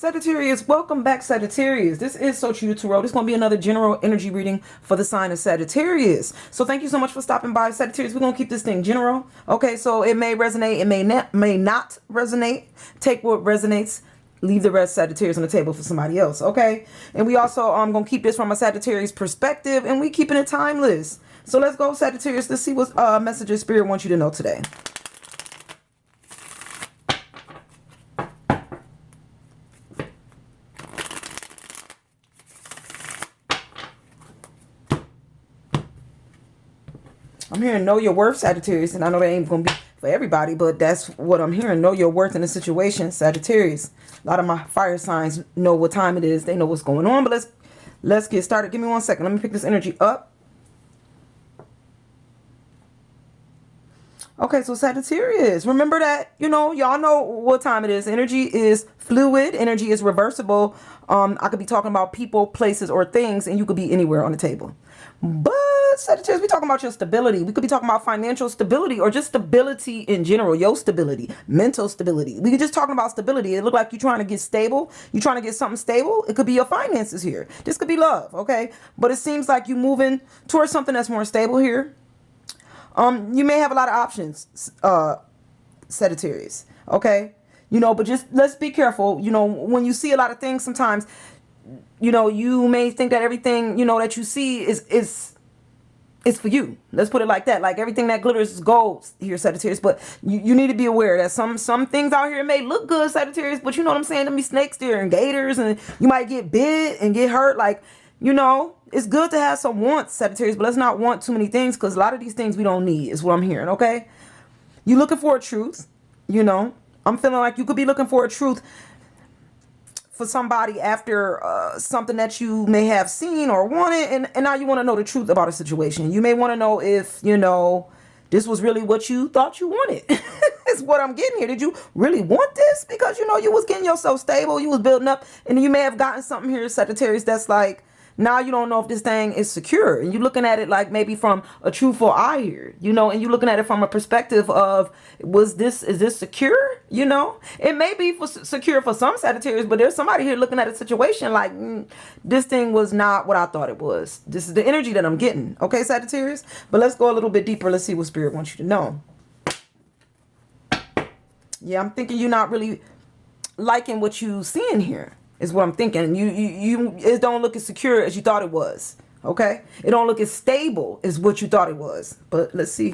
Sagittarius, welcome back, Sagittarius. This is So True Tarot. This is going to be another general energy reading for the sign of Sagittarius. So thank you so much for stopping by, Sagittarius. We're going to keep this thing general. Okay, so it may resonate, it may not resonate. Take what resonates, leave the rest, Sagittarius, on the table for somebody else, okay? And we also going to keep this from a Sagittarius perspective, and we keeping it timeless. So let's go, Sagittarius. Let's see what messages Spirit wants you to know today. I'm hearing know your worth, Sagittarius, and I know that ain't going to be for everybody, but that's what I'm hearing. Know your worth in the situation, Sagittarius. A lot of my fire signs know what time it is. They know what's going on, but let's get started. Give me 1 second. Let me pick this energy up. Okay, so Sagittarius, remember that, y'all know what time it is. Energy is fluid. Energy is reversible. I could be talking about people, places, or things, and you could be anywhere on the table. But Sagittarius, we're talking about your stability. We could be talking about financial stability or just stability in general, your stability, mental stability. We could just talking about stability. It look like you're trying to get stable. You're trying to get something stable. It could be your finances here. This could be love, okay? But it seems like you're moving towards something that's more stable here. You may have a lot of options, Sagittarius, okay? But just let's be careful. When you see a lot of things, sometimes, you may think that everything, that you see is for you. Let's put it like that. Like everything that glitters is gold here, Sagittarius. But you need to be aware that some things out here may look good, Sagittarius, but you know what I'm saying? There'll be snakes there and gators, and you might get bit and get hurt. Like, it's good to have some wants, Sagittarius, but let's not want too many things, because a lot of these things we don't need is what I'm hearing, okay? You're looking for a truth, I'm feeling like you could be looking for a truth for somebody after something that you may have seen or wanted, and now you want to know the truth about a situation. You may want to know if, this was really what you thought you wanted. Is what I'm getting here. Did you really want this? Because, you was getting yourself stable, you was building up, and you may have gotten something here, Sagittarius, that's like, now you don't know if this thing is secure, and you're looking at it like maybe from a truthful eye here, and you're looking at it from a perspective of, is this secure? It may be secure for some Sagittarius, but there's somebody here looking at a situation like, this thing was not what I thought it was. This is the energy that I'm getting, okay, Sagittarius? But let's go a little bit deeper. Let's see what Spirit wants you to know. Yeah, I'm thinking you're not really liking what you seeing here. Is what I'm thinking. It don't look as secure as you thought it was. Okay? It don't look as stable as what you thought it was. But let's see.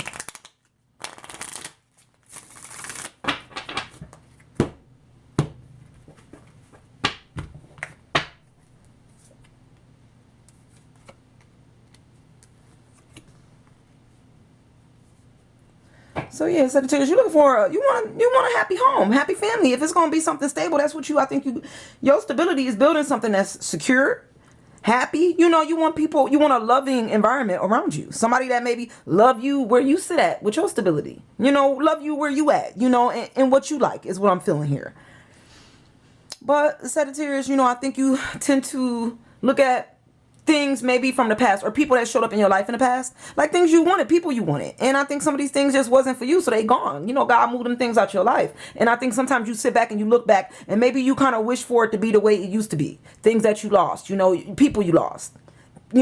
So yeah, Sagittarius, you're looking for you want a happy home, happy family. If it's gonna be something stable, that's what I think your stability is building something that's secure, happy. You want people, you want a loving environment around you. Somebody that maybe love you where you sit at with your stability. Love you where you at, and what you like is what I'm feeling here. But Sagittarius, I think you tend to look at things maybe from the past, or people that showed up in your life in the past, like things you wanted, people you wanted, and I think some of these things just wasn't for you, so they gone. God moved them things out your life, and I think sometimes you sit back and you look back, and maybe you kind of wish for it to be the way it used to be. Things that you lost, people you lost, and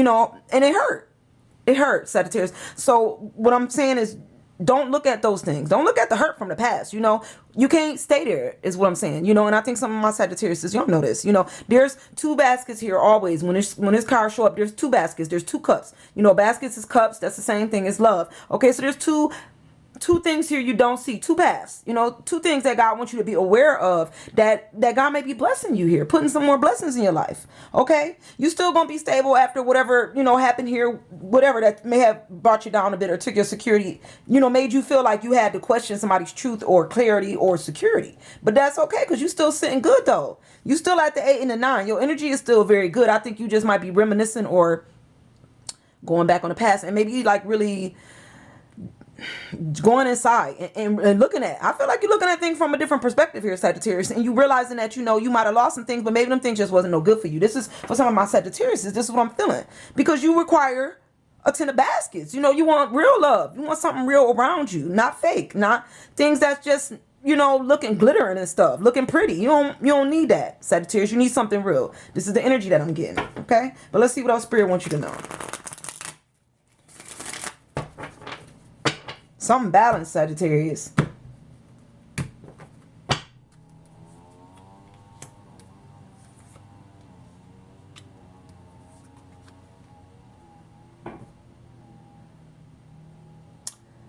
it hurt, Sagittarius. So what I'm saying is, don't look at those things. Don't look at the hurt from the past. You can't stay there is what I'm saying. And I think some of my Sagittarius, y'all know this. There's two baskets here always. When this card show up, there's two baskets. There's two cups. Baskets is cups. That's the same thing as love. Okay, so there's two things here you don't see, two paths, two things that God wants you to be aware of, that God may be blessing you here, putting some more blessings in your life. Okay, you still gonna be stable after whatever happened here, whatever that may have brought you down a bit or took your security, made you feel like you had to question somebody's truth or clarity or security. But that's okay, because you still sitting good though. You still at the 8 and the 9. Your energy is still very good. I think you just might be reminiscing or going back on the past, and maybe like really going inside and looking at, I feel like you're looking at things from a different perspective here, Sagittarius, and you realizing that you might have lost some things, but maybe them things just wasn't no good for you. This is for some of my Sagittarius. This is what I'm feeling, because you require a 10 of baskets. You want real love. You want something real around you, not fake, not things that's just looking glittering and stuff, looking pretty. You don't need that, Sagittarius. You need something real. This is the energy that I'm getting, okay? But let's see what else Spirit wants you to know. Something balanced, Sagittarius.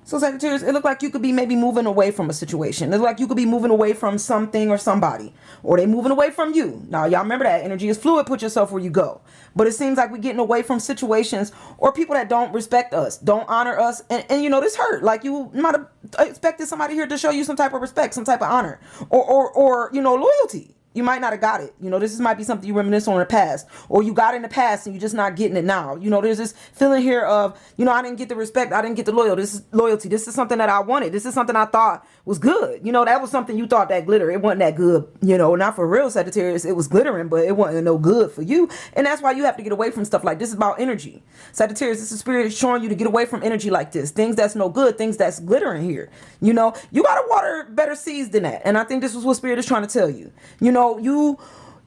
So Sagittarius, it looked like you could be maybe moving away from a situation. It looked like you could be moving away from something or somebody. Or they moving away from you. Now, y'all remember that energy is fluid. Put yourself where you go. But it seems like we're getting away from situations or people that don't respect us, don't honor us. And this hurt. Like you might have expected somebody here to show you some type of respect, some type of honor. Or loyalty. You might not have got it. This might be something you reminisce on in the past, or you got in the past and you're just not getting it now. There's this feeling here of, I didn't get the respect. I didn't get the loyalty. This is something that I wanted. This is something I thought was good. That was something you thought that glitter. It wasn't that good. Not for real, Sagittarius. It was glittering, but it wasn't no good for you. And that's why you have to get away from stuff like this. Is about energy. Sagittarius, this is Spirit showing you to get away from energy like this. Things that's no good, things that's glittering here. You got to water better seeds than that. And I think this is what Spirit is trying to tell you.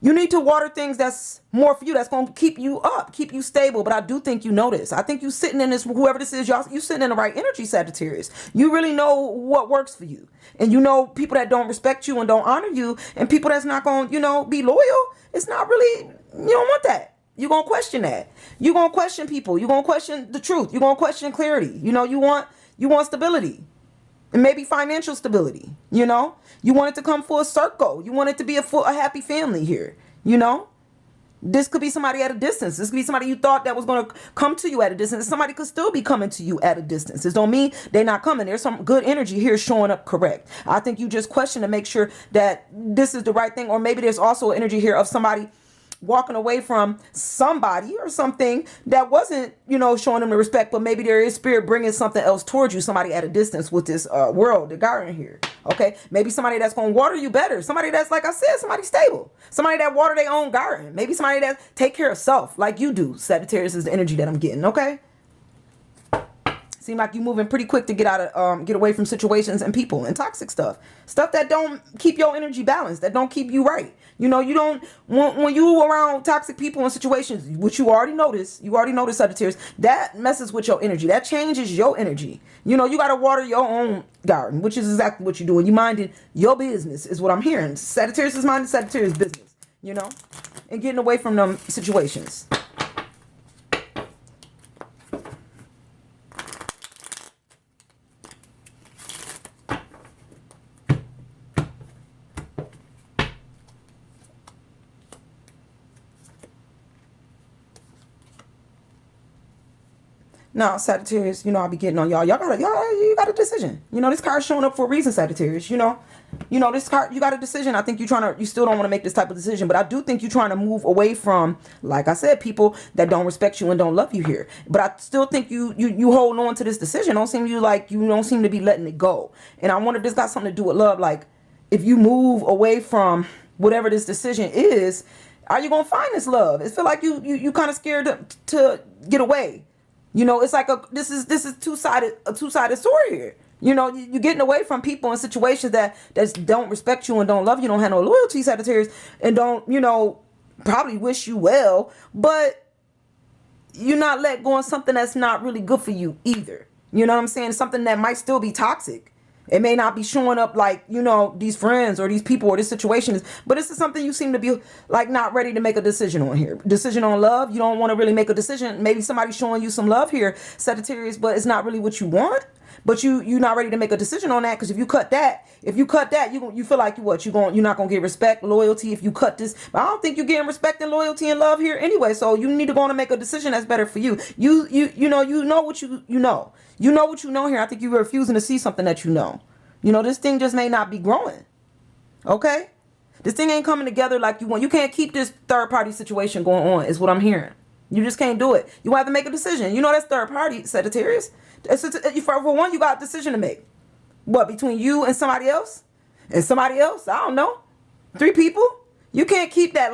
You need to water things that's more for you, that's going to keep you up, keep you stable. But I do think you know this. I think you sitting in this, whoever this is, y'all, you sitting in the right energy, Sagittarius. You really know what works for you. And people that don't respect you and don't honor you, and people that's not going to, be loyal. It's not really, you don't want that. You're going to question that. You're going to question people. You're going to question the truth. You're going to question clarity. You want stability. And maybe financial stability, You want it to come full circle. You want it to be a happy family here, This could be somebody at a distance. This could be somebody you thought that was going to come to you at a distance. Somebody could still be coming to you at a distance. This don't mean they're not coming. There's some good energy here showing up correct. I think you just question to make sure that this is the right thing. Or maybe there's also energy here of somebody walking away from somebody or something that wasn't, showing them the respect, but maybe there is Spirit bringing something else towards you, somebody at a distance with this world, the garden here. Okay, maybe somebody that's going to water you better, somebody that's, like I said, somebody stable, somebody that water their own garden, maybe somebody that take care of self like you do. Sagittarius is the energy that I'm getting. Okay. Seem like you moving pretty quick to get away from situations and people and toxic stuff that don't keep your energy balanced, that don't keep you right. You don't want, when you around toxic people and situations, which you already noticed, Sagittarius, that messes with your energy. That changes your energy. You got to water your own garden, which is exactly what you're doing. You minding your business is what I'm hearing. Sagittarius is minding Sagittarius business, and getting away from them situations. Now, Sagittarius, I'll be getting on y'all. You got a decision. This card's showing up for a reason, Sagittarius. This card, you got a decision. I think you still don't want to make this type of decision, but I do think you're trying to move away from, like I said, people that don't respect you and don't love you here. But I still think you hold on to this decision. You don't seem to be letting it go. And I wonder if this got something to do with love. Like, if you move away from whatever this decision is, are you gonna find this love? It feel like you kind of scared to get away. It's like this is a two-sided sword here. You're getting away from people in situations that don't respect you and don't love you, don't have no loyalty, Sagittarius, and don't, probably wish you well, but you're not let go on something that's not really good for you either. You know what I'm saying? Something that might still be toxic. It may not be showing up like, these friends or these people or this situation is, but this is something you seem to be like not ready to make a decision on here. Decision on love. You don't want to really make a decision. Maybe somebody's showing you some love here, Sagittarius, but it's not really what you want. But you're not ready to make a decision on that, because if you cut that, you feel like you're not gonna get respect, loyalty if you cut this. But I don't think you're getting respect and loyalty and love here anyway. So you need to go on and make a decision that's better for you. You know what you know. You know what you know here. I think you're refusing to see something that you know. This thing just may not be growing. Okay? This thing ain't coming together like you want. You can't keep this third party situation going on, is what I'm hearing. You just can't do it. You have to make a decision. That's third party, Sagittarius. For one, you got a decision to make. What, between you and somebody else? And somebody else? I don't know. 3 people? You can't keep that.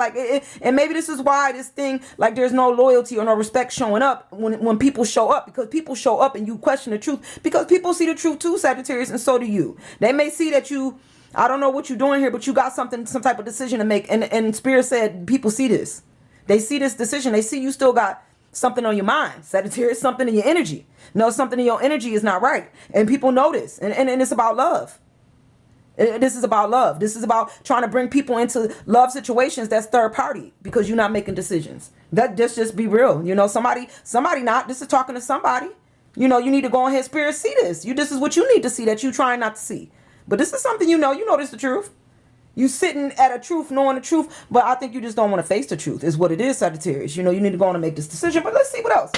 And maybe this is why this thing, like, there's no loyalty or no respect showing up when people show up. Because people show up and you question the truth. Because people see the truth too, Sagittarius, and so do you. They may see that you I don't know what you're doing here, but you got something, some type of decision to make. And Spirit said people see this. They see this decision. They see you still got something on your mind. Sagittarius, something in your energy. No, something in your energy is not right. And people know this. And it's about love. This is about love. This is about trying to bring people into love situations that's third party because you're not making decisions. Just be real. You know, somebody not. This is talking to somebody. You know, you need to go ahead, Spirit, see this. This is what you need to see that you trying not to see. But this is something you know this is the truth. You sitting at a truth, knowing the truth, but I think you just don't want to face the truth is what it is, Sagittarius. You know, you need to go on and make this decision, but let's see what else.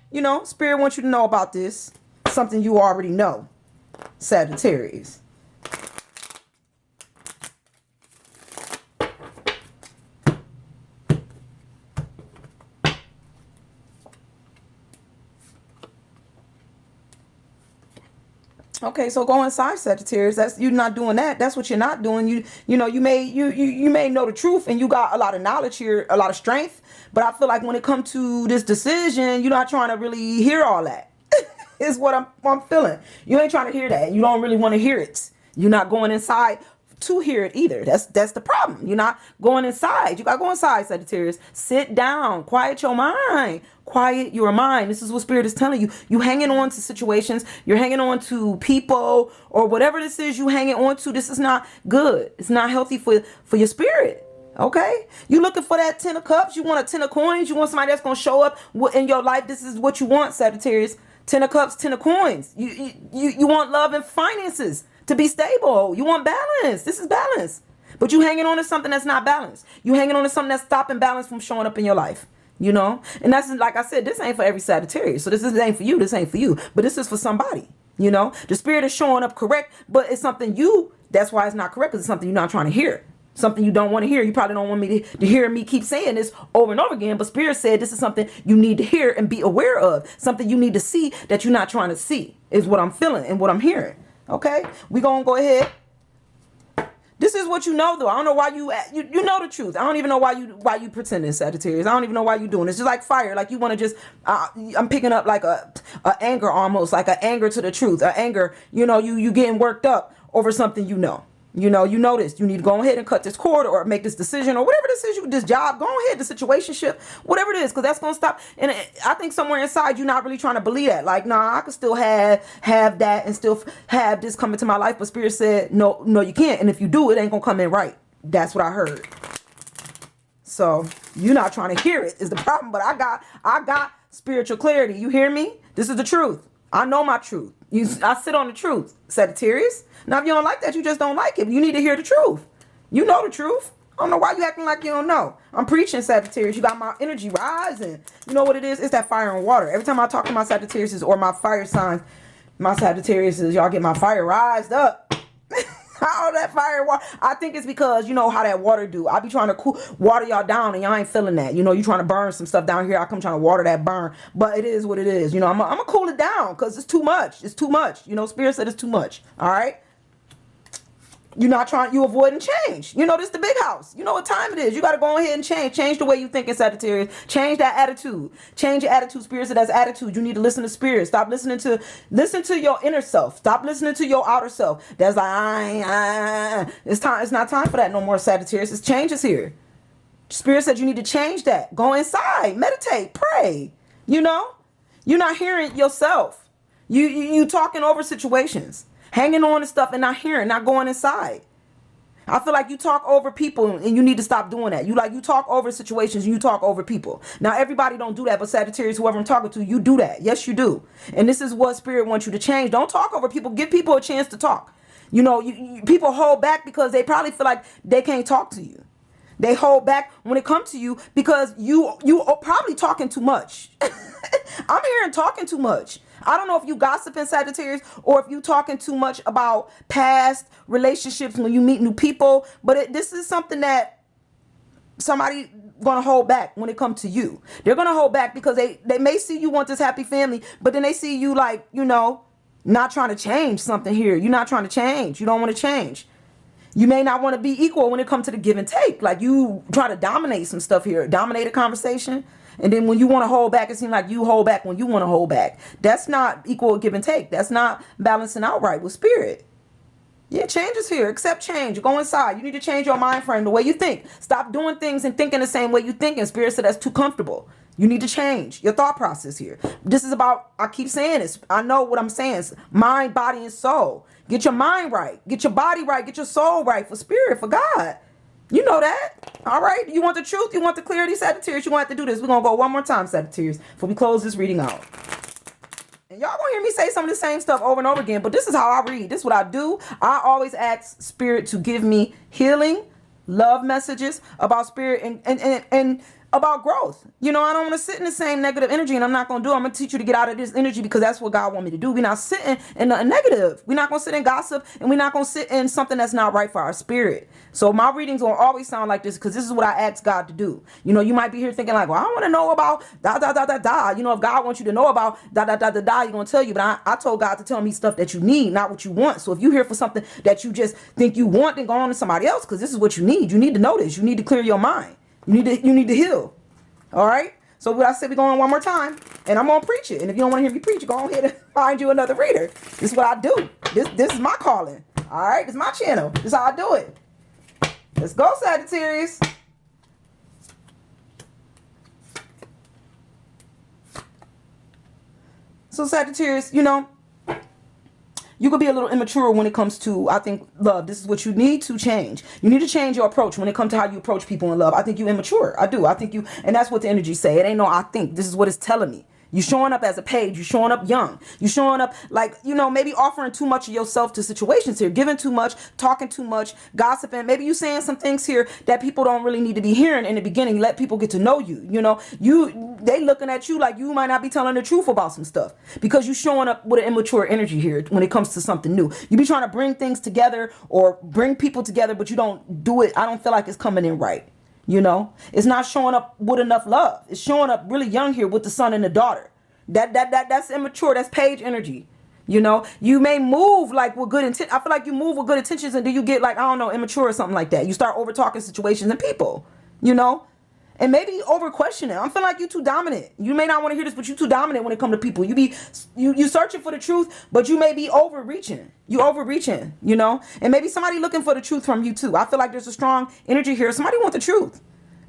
You know, Spirit wants you to know about this. Something you already know, Sagittarius. Okay, so go inside, Sagittarius. That's you're not doing that. That's what you're not doing. You know you may know the truth and you got a lot of knowledge here, a lot of strength. But I feel like when it comes to this decision, you're not trying to really hear all that. Is what I'm feeling. You ain't trying to hear that. You don't really want to hear it. You're not going inside to hear it either. That's the problem. You're not going inside. You got to go inside, Sagittarius. Sit down. Quiet your mind. Quiet your mind. This is what Spirit is telling you. You hanging on to situations. You're hanging on to people or whatever this is you hanging on to. This is not good. It's not healthy for your spirit. Okay? You looking for that 10 of cups. You want a 10 of coins. You want somebody that's going to show up in your life. This is what you want, Sagittarius. 10 of cups, 10 of coins. You want love and finances to be stable. You want balance. This is balance. But you hanging on to something that's not balanced. You hanging on to something that's stopping balance from showing up in your life. You know? And that's, like I said, this ain't for every Sagittarius. So this ain't for you. This ain't for you. But this is for somebody. You know? The spirit is showing up correct, but it's something that's why it's not correct, because it's something you're not trying to hear. Something you don't want to hear. You probably don't want me to hear me keep saying this over and over again. But Spirit said this is something you need to hear and be aware of. Something you need to see that you're not trying to see is what I'm feeling and what I'm hearing. Okay? We're going to go ahead. This is what you know, though. I don't know why you know the truth. I don't even know why you pretending, Sagittarius. I don't even know why you doing it. It's just like fire. Like you want to just, I'm picking up like a anger almost, like an anger to the truth. An anger, you getting worked up over something you know. You know this. You need to go ahead and cut this cord or make this decision or whatever this is. This job, go ahead, the situationship, whatever it is, because that's going to stop. And I think somewhere inside you're not really trying to believe that. Like, nah, I could still have that and still have this come into my life. But Spirit said, no, you can't. And if you do, it ain't going to come in right. That's what I heard. So you're not trying to hear it is the problem. But I got spiritual clarity. You hear me? This is the truth. I know my truth. I sit on the truth, Sagittarius. Now, if you don't like that, you just don't like it. You need to hear the truth. You know the truth. I don't know why you acting like you don't know. I'm preaching, Sagittarius. You got my energy rising. You know what it is? It's that fire and water. Every time I talk to my Sagittarius or my fire signs, my Sagittarius, y'all get my fire rised up. How that fire water? I think it's because you know how that water do. I be trying to water y'all down and y'all ain't feeling that. You trying to burn some stuff down here. I come trying to water that burn. But it is what it is. I'm gonna cool it down because it's too much. It's too much. Spirit said it's too much. All right. You're not trying, you avoiding change. This is the big house. You know what time it is. You got to go ahead and change. Change the way you think in Sagittarius. Change that attitude. Change your attitude, Spirit. So that's attitude. You need to listen to Spirit. Stop listen to your inner self. Stop listening to your outer self. That's like, it's time. It's not time for that no more, Sagittarius. It's changes here. Spirit said you need to change that. Go inside. Meditate. Pray. You're not hearing yourself. You talking over situations. Hanging on to stuff and not hearing, not going inside. I feel like you talk over people and you need to stop doing that. You talk over situations and you talk over people. Now, everybody don't do that, but Sagittarius, whoever I'm talking to, you do that. Yes, you do. And this is what Spirit wants you to change. Don't talk over people. Give people a chance to talk. People hold back because they probably feel like they can't talk to you. They hold back when it comes to you because you are probably talking too much. I'm hearing talking too much. I don't know if you gossiping, Sagittarius, or if you talking too much about past relationships when you meet new people. But this is something that somebody going to hold back when it comes to you. They're going to hold back because they may see you want this happy family, but then they see you like, not trying to change something here. You're not trying to change. You don't want to change. You may not want to be equal when it comes to the give and take. Like you try to dominate some stuff here, dominate a conversation. And then when you want to hold back, it seems like you hold back when you want to hold back. That's not equal give and take. That's not balancing out right with Spirit. Yeah, change is here. Accept change. Go inside. You need to change your mind frame, the way you think. Stop doing things and thinking the same way you think. And Spirit said that's too comfortable. You need to change your thought process here. This is about, I keep saying this. I know what I'm saying. It's mind, body, and soul. Get your mind right. Get your body right. Get your soul right for Spirit, for God. You know that. All right. You want the truth? You want the clarity, Sagittarius? You're going to have to do this. We're going to go one more time, Sagittarius, before we close this reading out. And y'all gonna hear me say some of the same stuff over and over again, but this is how I read. This is what I do. I always ask Spirit to give me healing, love messages about Spirit and about growth. You know, I don't want to sit in the same negative energy, and I'm not going to do it. I'm going to teach you to get out of this energy because that's what God wants me to do. We're not sitting in the negative. We're not going to sit in gossip, and we're not going to sit in something that's not right for our spirit. So my readings will always sound like this because this is what I ask God to do. You know, you might be here thinking like, well, I want to know about da, da, da, da, da. You know, if God wants you to know about da, da, da, da, da, He's going to tell you. But I told God to tell me stuff that you need, not what you want. So if you're here for something that you just think you want, then go on to somebody else because this is what you need. You need to know this. You need to clear your mind. You need to heal. All right. So what I said, we're going one more time, and I'm gonna preach it. And if you don't want to hear me preach, go ahead and find you another reader. This is what I do. This is my calling. All right. This is my channel. This is how I do it. Let's go, Sagittarius. So Sagittarius, you know, you could be a little immature when it comes to, I think, love. This is what you need to change. You need to change your approach when it comes to how you approach people in love. I think you immature. I do. I think you, and that's what the energy say. It ain't no I think. This is what it's telling me. You showing up as a page. You showing up young. You showing up like, you know, maybe offering too much of yourself to situations here. Giving too much, talking too much, gossiping. Maybe you saying some things here that people don't really need to be hearing in the beginning. Let people get to know you. You know, they looking at you like you might not be telling the truth about some stuff because you showing up with an immature energy here when it comes to something new. You be trying to bring things together or bring people together, but you don't do it. I don't feel like it's coming in right. You know, it's not showing up with enough love. It's showing up really young here with the son and the daughter. That's immature. That's page energy. You know, you may move like with good intent. I feel like you move with good intentions and then you get like, I don't know, immature or something like that. You start over talking situations and people, you know, and maybe over questioning. I feel like you too dominant. You may not want to hear this, but you too dominant when it comes to people. You searching for the truth, but you may be overreaching. You overreaching, you know, and maybe somebody looking for the truth from you too. I feel like there's a strong energy here. Somebody want the truth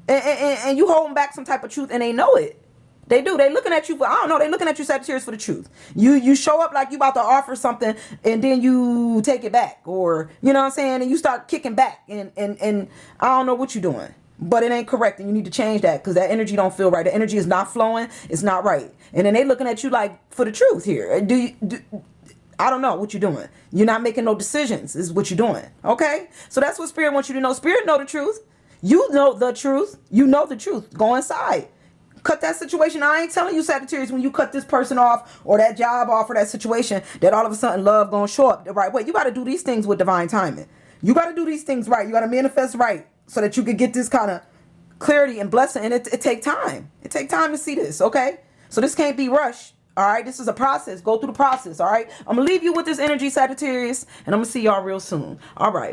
and you holding back some type of truth and they know it. They do. They looking at you for, I don't know, they looking at you, Sagittarius, for the truth. You show up like you about to offer something and then you take it back, or, you know what I'm saying? And you start kicking back and I don't know what you're doing, but it ain't correct. And you need to change that because that energy don't feel right. The energy is not flowing. It's not right. And then they looking at you like for the truth here. I don't know what you're doing. You're not making no decisions is what you're doing. Okay. So that's what Spirit wants you to know. Spirit know the truth. You know the truth. You know the truth. Go inside. Cut that situation. I ain't telling you, Sagittarius, when you cut this person off or that job off or that situation, that all of a sudden love gonna show up the right way. You got to do these things with divine timing. You got to do these things right. You got to manifest right so that you can get this kind of clarity and blessing. And it take time. It take time to see this. Okay. So this can't be rushed. All right. This is a process. Go through the process. All right. I'm going to leave you with this energy, Sagittarius, and I'm going to see y'all real soon. All right.